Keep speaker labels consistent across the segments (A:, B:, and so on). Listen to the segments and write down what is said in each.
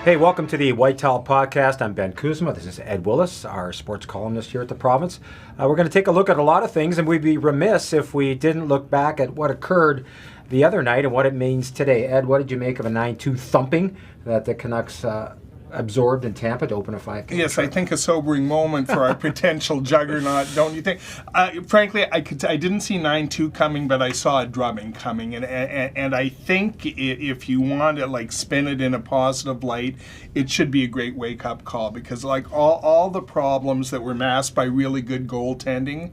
A: Hey, welcome to the White Towel Podcast. I'm Ben Kuzma. This is Ed Willis, our sports columnist here at the Province. We're going to take a look at a lot of things, and we'd be remiss if we didn't look back at what occurred the other night and what it means today. Ed, what did you make of a 9-2 thumping that the Canucks absorbed in Tampa to open a 5-game
B: Yes,
A: trip?
B: I think a sobering moment for our potential juggernaut, don't you think? Frankly, I didn't see 9-2 coming, but I saw a drubbing coming, and I think if you want to spin it in a positive light, it should be a great wake-up call, because all the problems that were masked by really good goaltending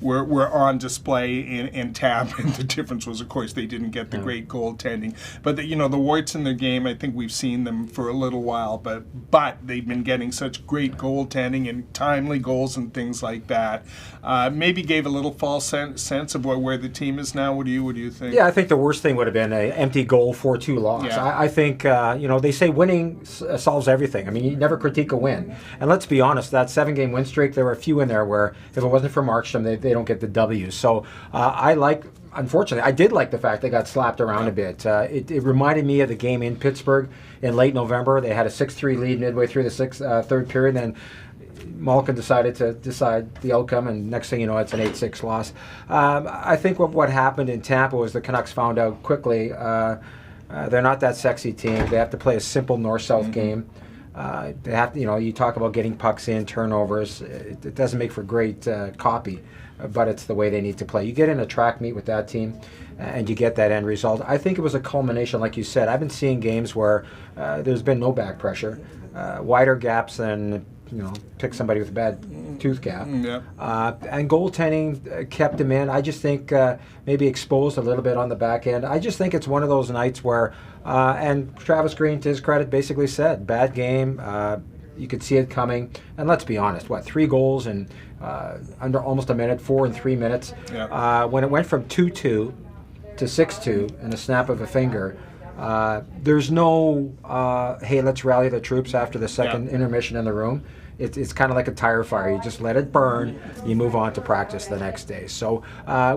B: were on display in Tampa, and the difference was, of course, they didn't get the great goaltending. But the warts in their game, I think we've seen them for a little while, but they've been getting such great goaltending and timely goals and things like that. Maybe gave a little false sense of where the team is now. What do you think?
A: Yeah, I think the worst thing would have been an empty goal 4-2 loss.
B: Yeah.
A: I think, they say winning solves everything. I mean, you never critique a win. And let's be honest, that 7-game win streak, there were a few in there where if it wasn't for Markstrom, they don't get the W. So unfortunately, I did like the fact they got slapped around a bit. It reminded me of the game in Pittsburgh in late November. They had a 6-3 lead midway through the third period, and Malkin decided to decide the outcome, and next thing you know, it's an 8-6 loss. I think what happened in Tampa was the Canucks found out quickly they're not that sexy team. They have to play a simple north-south game. They have to, you talk about getting pucks in, turnovers. It doesn't make for great copy, but it's the way they need to play. You get in a track meet with that team, and you get that end result. I think it was a culmination, like you said. I've been seeing games where there's been no back pressure, wider gaps than pick somebody with a bad tooth gap. And goaltending kept him in. I just think maybe exposed a little bit on the back end. I just think it's one of those nights where, and Travis Green, to his credit, basically said, bad game. You could see it coming. And let's be honest, 3 goals in under almost a minute, 4 in 3 minutes. When it went from 2-2 to 6-2 in a snap of a finger, there's no, hey, let's rally the troops after the second intermission in the room. It's kind of like a tire fire. You just let it burn. You move on to practice the next day. So,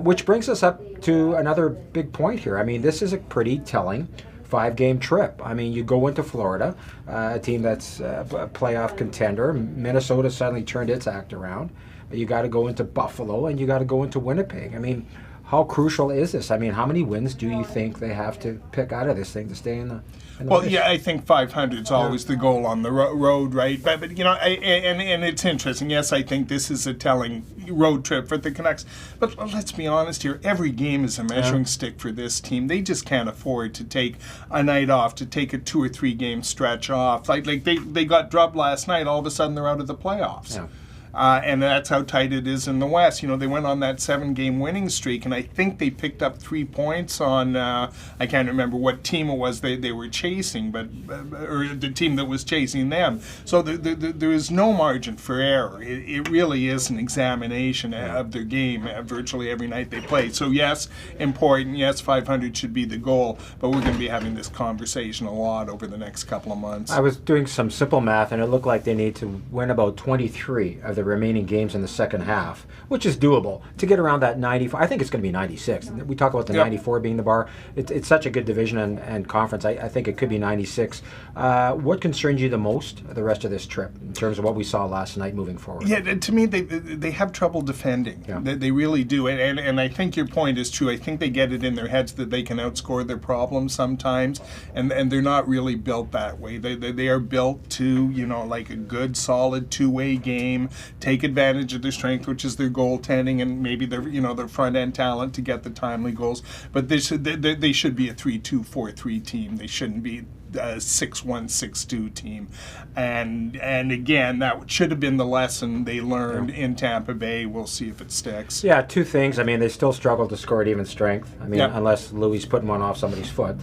A: which brings us up to another big point here. I mean, this is a pretty telling 5-game trip. I mean, you go into Florida, a team that's a playoff contender. Minnesota suddenly turned its act around. You got to go into Buffalo, and you got to go into Winnipeg. I mean, how crucial is this? I mean, how many wins do you think they have to pick out of this thing to stay in the
B: Well,
A: race?
B: Yeah, I think 500 is always the goal on the road, right? But and it's interesting. Yes, I think this is a telling road trip for the Canucks. But let's be honest here. Every game is a measuring stick for this team. They just can't afford to take a night off, to take a 2 or 3 game stretch off. Like they got drubbed last night. All of a sudden, they're out of the playoffs.
A: Yeah.
B: And that's how tight it is in the West. They went on that 7-game winning streak, and I think they picked up 3 points on, I can't remember what team it was they were chasing, or the team that was chasing them. So there is no margin for error. It really is an examination of their game virtually every night they play. So yes, important. Yes, 500 should be the goal, but we're going to be having this conversation a lot over the next couple of months.
A: I was doing some simple math, and it looked like they need to win about 23 of the remaining games in the second half, which is doable to get around that 94. I think it's going to be 96. We talk about the 94 being the bar. It's such a good division and conference. I think it could be 96. What concerns you the most the rest of this trip in terms of what we saw last night moving forward?
B: Yeah, to me, they have trouble defending.
A: Yeah.
B: They really do. And I think your point is true. I think they get it in their heads that they can outscore their problems sometimes, and they're not really built that way. They are built to, like a good, solid two-way game, take advantage of their strength, which is their goaltending, and maybe their front end talent to get the timely goals. But they should be a 3-2, 4-3 team. They shouldn't be a 6-1, 6-2 team. And again, that should have been the lesson they learned in Tampa Bay. We'll see if it sticks.
A: Yeah, 2 things. I mean, they still struggle to score at even strength. I mean, unless Louis putting one off somebody's foot.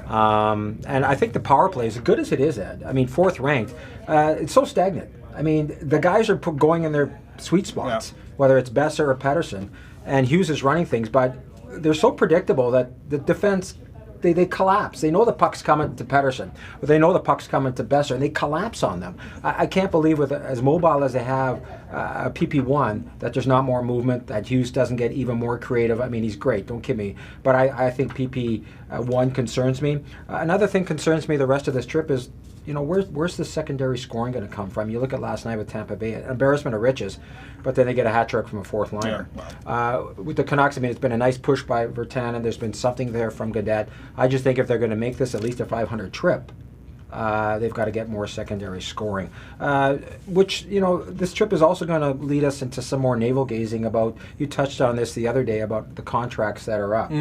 A: And I think the power play, as good as it is, Ed, I mean, 4th ranked, it's so stagnant. I mean, the guys are going in their sweet spots, whether it's Besser or Pettersson, and Hughes is running things, but they're so predictable that the defense, they collapse. They know the puck's coming to Pettersson, or they know the puck's coming to Besser, and they collapse on them. I can't believe with as mobile as they have a PP1 that there's not more movement, that Hughes doesn't get even more creative. I mean, he's great, don't kid me, but I think PP1 concerns me. Another thing concerns me the rest of this trip is where's the secondary scoring going to come from? You look at last night with Tampa Bay, an embarrassment of riches, but then they get a hat trick from a fourth liner.
B: Yeah,
A: With the Canucks, I mean, it's been a nice push by Virtanen. There's been something there from Gaudette. I just think if they're going to make this at least a 500 trip, they've got to get more secondary scoring, which, this trip is also going to lead us into some more navel gazing about, you touched on this the other day, about the contracts that are up.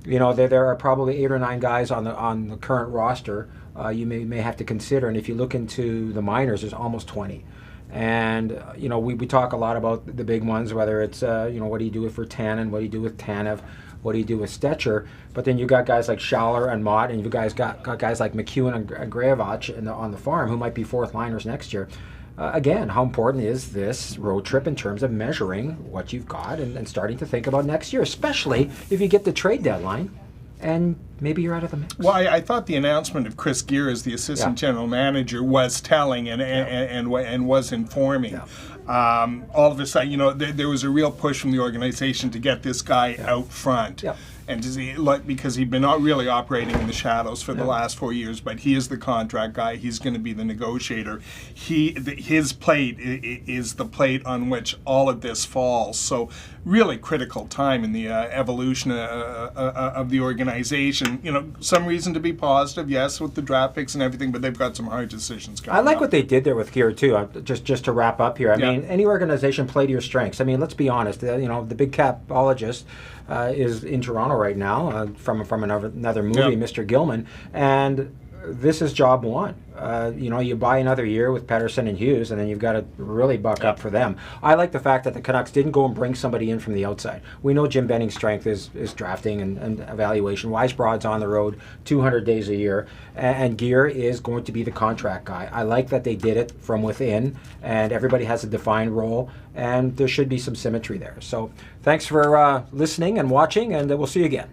A: There are probably 8 or 9 guys on the current roster you may have to consider, and if you look into the minors, there's almost 20. And we talk a lot about the big ones, whether it's what do you do with Virtanen, what do you do with Tanev, what do you do with Stetcher? But then you got guys like Schaller and Mott, and you guys got guys like McEwen and Grayevac on the farm who might be fourth liners next year. Again, how important is this road trip in terms of measuring what you've got and starting to think about next year, especially if you get the trade deadline and maybe you're out of the mix?
B: Well, I thought the announcement of Chris Gear as the assistant general manager was telling and was informing.
A: Yeah.
B: All of a sudden, there was a real push from the organization to get this guy out front.
A: Yeah.
B: And because he'd been really operating in the shadows for the last 4 years, but he is the contract guy. He's going to be the negotiator. His plate is the plate on which all of this falls. So really critical time in the evolution of the organization. Some reason to be positive, yes, with the draft picks and everything, but they've got some hard decisions coming
A: I like
B: up.
A: what they did there with Gear too. Just to wrap up here, I mean, any organization play to your strengths. I mean, let's be honest. The big capologist is in Toronto right now from another movie, Mr. Gilman, and this is job one. You buy another year with Pettersson and Hughes, and then you've got to really buck up for them. I like the fact that the Canucks didn't go and bring somebody in from the outside. We know Jim Benning's strength is drafting and evaluation. Weisbrod's on the road 200 days a year, and Gear is going to be the contract guy. I like that they did it from within, and everybody has a defined role, and there should be some symmetry there. So thanks for listening and watching, and we'll see you again.